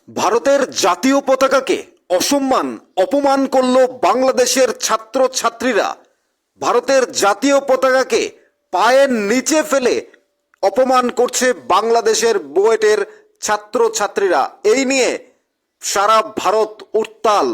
ভারতের জাতীয় পতাকাকে অসম্মান অপমান করল বাংলাদেশের ছাত্র ছাত্রীরা। ভারতের জাতীয় পতাকাকে পায়ের নিচে ফেলে অপমান করছে বাংলাদেশের বুয়েটের ছাত্র ছাত্রীরা। এই নিয়ে সারা ভারত উত্তাল।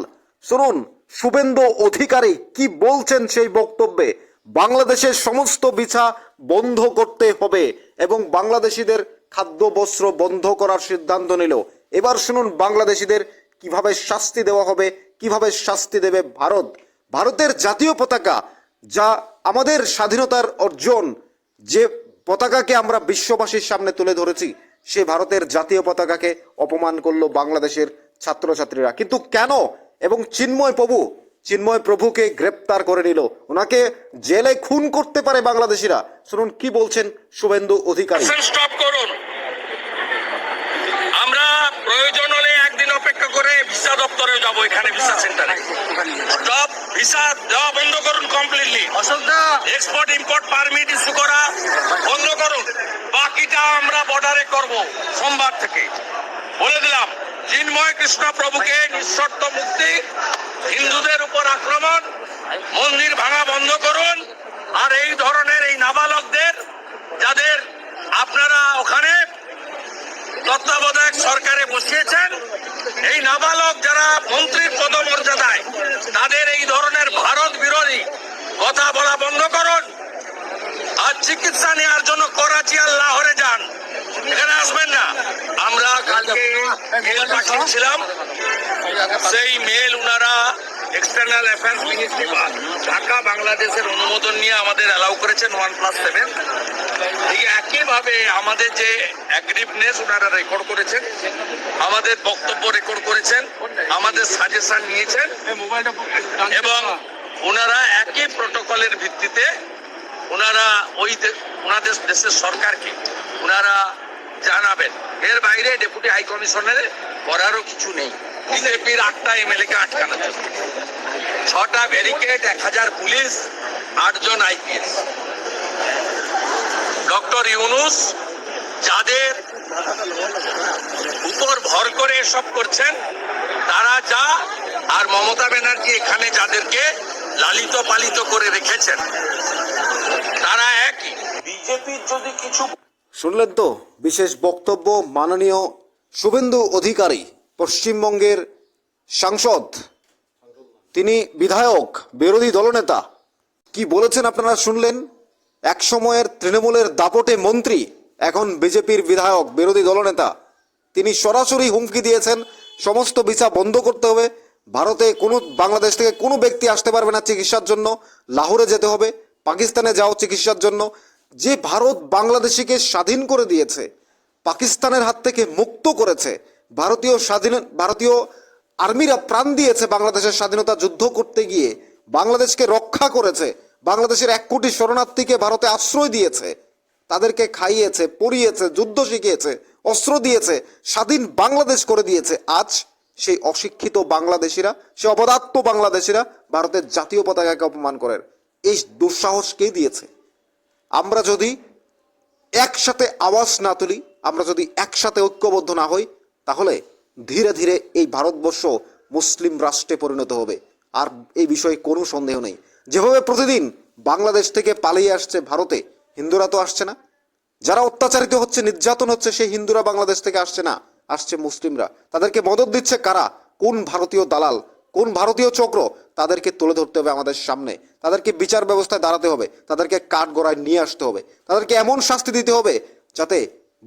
শুনুন শুভেন্দু অধিকারী কি বলছেন সেই বক্তব্যে। বাংলাদেশের সমস্ত বিছা বন্ধ করতে হবে এবং বাংলাদেশিদের খাদ্য বস্ত্র বন্ধ করার সিদ্ধান্ত নিল। এবার শুনুন বাংলাদেশিদের কিভাবে শাস্তি দেওয়া হবে, কিভাবে শাস্তি দেবে ভারত। ভারতের জাতীয় পতাকা, যা আমাদের স্বাধীনতার অর্জন, যে পতাকাকে আমরা বিশ্ববাসীর সামনে তুলে ধরেছি, সে ভারতের জাতীয় পতাকাকে অপমান করলো বাংলাদেশের ছাত্রছাত্রীরা। কিন্তু কেন? এবং চিন্ময় প্রভুকে গ্রেপ্তার করে নিল, ওনাকে জেলে খুন করতে পারে বাংলাদেশিরা। শুনুন কি বলছেন শুভেন্দু অধিকারী। স্টপ করুন, আমরা প্রয়োজন হলে একদিন অপেক্ষা করে ভিসা দপ্তরে যাব, এখানে ভিসা সেন্টারে স্টপ, ভিসা দেওয়া বন্ধ করুন completely. Export import permit issue করা বন্ধ করুন, বাকিটা আমরা বর্ডারে করব সোমবার থেকে। বলে দিলাম, চিন্ময় কৃষ্ণ প্রভুকে নিঃশর্ত মুক্তি, হিন্দুদের উপর আক্রমণ, মন্দির ভাঙা বন্ধ করুন। আর এই ধরনের এই নাবালকদের, যাদের আপনারা ওখানে তত্ত্বাবধায়ক সরকারে বসিয়েছেন, এই নাবালক যারা মন্ত্রীর পদমর্যাদায়, তাদের এই ধরনের ভারত বিরোধী কথা বলা বন্ধ করুন। আর চিকিৎসা নেওয়ার জন্য করাচি আর লাহোরে যান, এখানে আসবেন না। আমরা কালকে মেল পাঠিয়েছিলাম, সেই মেল উনারা এক্সটার্নাল অ্যাফেয়ার্স মিনিস্ট্রি ঢাকা বাংলাদেশের অনুমোদন নিয়ে আমাদের অ্যালাউ করেছেন 1+7। ঠিক একইভাবে আমাদের যে অ্যাগ্রিভনেস ওনারা রেকর্ড করেছেন, আমাদের বক্তব্য রেকর্ড করেছেন, আমাদের সাজেশন নিয়েছেন এবং ওনারা একই প্রটোকলের ভিত্তিতে ওনারা ওনাদের দেশের সরকারকে ওনারা জানাবেন। এর বাইরে ডেপুটি হাই কমিশনারের করারও কিছু নেই। বিজেপির 8টা এমএলএ কে আটকানোর জন্য 6টা ব্যারিকেড, 1000 পুলিশ, 8 জন আইপিএস। ডক্টর ইউনূস যাদের উপর ভর করে এসব করছেন তারা যা, আর মমতা ব্যানার্জি এখানে যাদেরকে লালিত পালিত করে রেখেছেন তারা একই। বিজেপির যদি কিছু শুনলেন তো বিশেষ বক্তব্য মাননীয় শুভেন্দু অধিকারী, পশ্চিমবঙ্গের সাংসদ, তিনি বিধায়ক, বিরোধী দলনেতা। কি বলেছেন আপনারা শুনলেন। এক সময়ের তৃণমূলের দাপটে মন্ত্রী, এখন বিজেপির বিধায়ক, বিরোধী দলনেতা। তিনি সরাসরি হুমকি দিয়েছেন সমস্ত ভিসা বন্ধ করতে হবে, ভারতে কোনো বাংলাদেশ থেকে কোনো ব্যক্তি আসতে পারবে না চিকিৎসার জন্য, লাহোরে যেতে হবে, পাকিস্তানে যাও চিকিৎসার জন্য। যে ভারত বাংলাদেশিকে স্বাধীন করে দিয়েছে, পাকিস্তানের হাত থেকে মুক্ত করেছে, ভারতীয় আর্মিরা প্রাণ দিয়েছে বাংলাদেশের স্বাধীনতা যুদ্ধ করতে গিয়ে, বাংলাদেশকে রক্ষা করেছে, বাংলাদেশের 1 কোটি শরণার্থীকে ভারতে আশ্রয় দিয়েছে, তাদেরকে খাইয়েছে, পড়িয়েছে, যুদ্ধ শিখিয়েছে, অস্ত্র দিয়েছে, স্বাধীন বাংলাদেশ করে দিয়েছে। আজ সেই অশিক্ষিত বাংলাদেশিরা, সেই অপদার্থ বাংলাদেশিরা ভারতের জাতীয় পতাকাকে অপমান করেন। এই দুঃসাহস কে দিয়েছে? আমরা যদি একসাথে আওয়াজ না তুলি, আমরা যদি একসাথে ঐক্যবদ্ধ না হই, তাহলে ধীরে ধীরে এই ভারতবর্ষ মুসলিম রাষ্ট্রে পরিণত হবে। আর এই বিষয়ে কোনো সন্দেহ নেই। যেভাবে প্রতিদিন বাংলাদেশ থেকে পালিয়ে আসছে ভারতে হিন্দুরা, তো আসছে না, যারা অত্যাচারিত হচ্ছে, নির্যাতন হচ্ছে, সেই হিন্দুরা বাংলাদেশ থেকে আসছে না, আসছে মুসলিমরা। তাদেরকে মদত দিচ্ছে কারা? কোন ভারতীয় দালাল, কোন ভারতীয় চক্র? তাদেরকে তুলে ধরতে হবে আমাদের সামনে, তাদেরকে বিচার ব্যবস্থায় দাঁড়াতে হবে, তাদেরকে কাঠগড়ায় নিয়ে আসতে হবে, তাদেরকে এমন শাস্তি দিতে হবে যাতে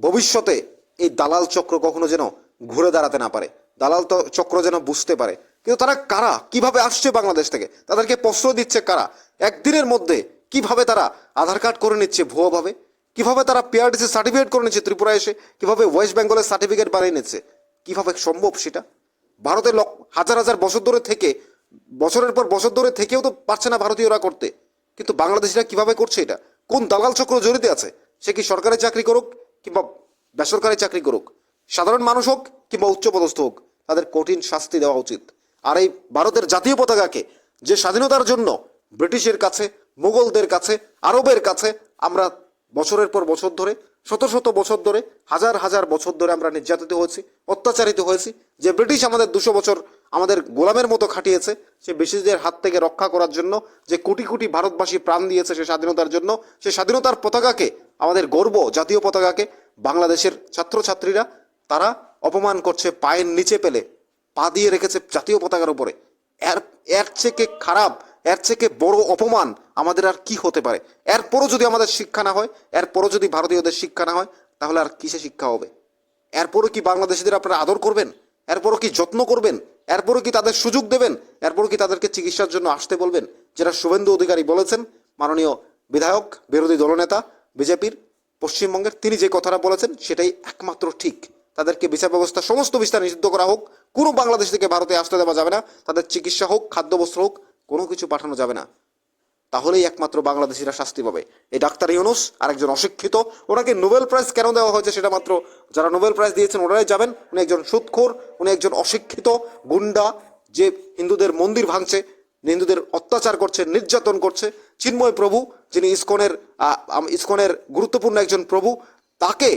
ভবিষ্যতে এই দালাল চক্র কখনো যেন ঘুরে দাঁড়াতে না পারে, দালাল চক্র যেন বুঝতে পারে। কিন্তু তারা কারা, কিভাবে আসছে বাংলাদেশ থেকে, তাদেরকে প্রশ্রয় দিচ্ছে কারা? একদিনের মধ্যে কিভাবে তারা আধার কার্ড করে নিচ্ছে ভুয়োভাবে, কিভাবে তারা পিআরটিসি সার্টিফিকেট করে নিচ্ছে ত্রিপুরায় এসে, কিভাবে ওয়েস্ট বেঙ্গলের সার্টিফিকেট বানিয়ে নিচ্ছে, কিভাবে সম্ভব সেটা? ভারতে হাজার হাজার বছর ধরে থেকে, বছরের পর বছর ধরে থেকেও তো পারছে না ভারতীয়রা করতে, কিন্তু বাংলাদেশিরা কিভাবে করছে এটা? কোন দালাল চক্র জড়িত আছে? সে কি সরকারি চাকরি করুক কিংবা বেসরকারি চাকরি করুক, সাধারণ মানুষ হোক কিংবা উচ্চপদস্থ হোক, তাদের কঠিন শাস্তি দেওয়া উচিত। আর এই ভারতের জাতীয় পতাকাকে, যে স্বাধীনতার জন্য ব্রিটিশের কাছে, মুঘলদের কাছে, আরবের কাছে আমরা বছরের পর বছর ধরে, শত শত বছর ধরে, হাজার হাজার বছর ধরে আমরা নির্যাতিত হয়েছি, অত্যাচারিত হয়েছি, যে ব্রিটিশ আমাদের 200 বছর আমাদের গোলামের মতো খাটিয়েছে, সে ব্রিটিশদের হাত থেকে রক্ষা করার জন্য যে কোটি কোটি ভারতবাসী প্রাণ দিয়েছে সে স্বাধীনতার জন্য, সে স্বাধীনতার পতাকাকে, আমাদের গর্ব জাতীয় পতাকাকে বাংলাদেশের ছাত্রছাত্রীরা তারা অপমান করছে, পায়ের নিচে পেলে পা দিয়ে রেখেছে জাতীয় পতাকার উপরে। এর এর থেকে খারাপ, এর থেকে বড় অপমান আমাদের আর কি হতে পারে? এরপরও যদি আমাদের শিক্ষা না হয়, এরপরও যদি ভারতীয়দের শিক্ষা না হয়, তাহলে আর কিসে শিক্ষা হবে? এরপরও কি বাংলাদেশিদের আপনারা আদর করবেন? এরপরও কি যত্ন করবেন? এরপরও কি তাদের সুযোগ দেবেন? এরপরও কি তাদেরকে চিকিৎসার জন্য আসতে বলবেন? যেটা শুভেন্দু অধিকারী বলেছেন, মাননীয় বিধায়ক, বিরোধী দলনেতা বিজেপির পশ্চিমবঙ্গের, তিনি যে কথাটা বলেছেন সেটাই একমাত্র ঠিক। তাদেরকে বিচার ব্যবস্থা সমস্ত বিস্তার নিষিদ্ধ করা হোক, কোনো বাংলাদেশ থেকে ভারতে আসতে দেওয়া যাবে না, তাদের চিকিৎসা হোক, খাদ্যবস্ত্র হোক, কোনো কিছু পাঠানো যাবে না। তাহলেই একমাত্র বাংলাদেশিরা শাস্তি পাবে। এই ডাক্তার ইউনূস আরেকজন অশিক্ষিত, ওনাকে নোবেল প্রাইজ কেন দেওয়া হয়েছে সেটা মাত্র যারা নোবেল প্রাইজ দিয়েছেন ওনারাই যাবেন। উনি একজন সুদখোর, উনি একজন অশিক্ষিত গুন্ডা, যে হিন্দুদের মন্দির ভাঙছে, হিন্দুদের অত্যাচার করছে, নির্যাতন করছে। চিন্ময় প্রভু, যিনি ইসকনের গুরুত্বপূর্ণ একজন প্রভু, তাকে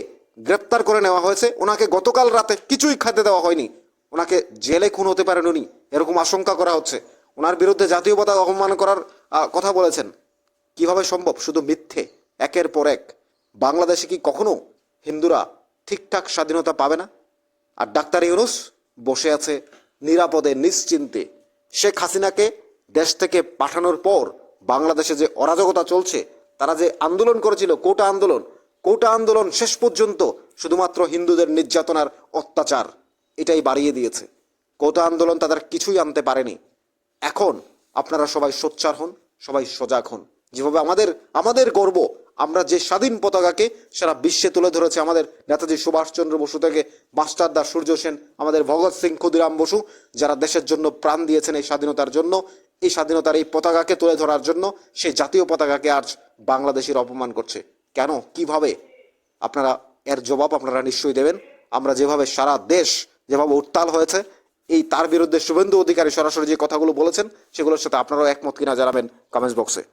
গ্রেপ্তার করে নেওয়া হয়েছে। ওনাকে গতকাল রাতে কিছুই খেতে দেওয়া হয়নি, ওনাকে জেলে খুন হতে পারেন উনি, এরকম আশঙ্কা করা হচ্ছে। ওনার বিরুদ্ধে জাতীয় পতাকা অপমান করার কথা বলেছেন। কিভাবে সম্ভব? শুধু মিথ্যে, একের পর এক। বাংলাদেশে কি কখনো হিন্দুরা ঠিকঠাক স্বাধীনতা পাবে না? আর ডাক্তার ইউনূস বসে আছে নিরাপদে, নিশ্চিন্তে। শেখ হাসিনাকে দেশ থেকে পাঠানোর পর বাংলাদেশে যে অরাজকতা চলছে, তারা যে আন্দোলন করেছিল, কোটা আন্দোলন শেষ পর্যন্ত শুধুমাত্র হিন্দুদের নির্যাতনার অত্যাচার এটাই বাড়িয়ে দিয়েছে। কোটা আন্দোলন তাদের কিছুই আনতে পারেনি। এখন আপনারা সবাই সোচ্চার হন, সবাই সজাগ হন। যেভাবে আমাদের গর্ব, আমরা যে স্বাধীন পতাকাকে সারা বিশ্বে তুলে ধরেছে আমাদের নেতাজি সুভাষচন্দ্র বসু থেকে মাস্টারদা সূর্য সেন, আমাদের ভগৎ সিং, ক্ষুদিরাম বসু, যারা দেশের জন্য প্রাণ দিয়েছেন এই স্বাধীনতার জন্য, এই স্বাধীনতার এই পতাকাকে তুলে ধরার জন্য, সেই জাতীয় পতাকাকে আজ বাংলাদেশের অপমান করছে। কেন, কিভাবে? আপনারা এর জবাব আপনারা নিশ্চয়ই দেবেন। আমরা যেভাবে সারা দেশ যেভাবে উত্তাল হয়েছে, এই তার বিরুদ্ধে শুভেন্দু অধিকারী সরাসরি যে কথাগুলো বলেছেন সেগুলোর সাথে আপনারাও একমত কিনা জানাবেন কমেন্টস বক্সে।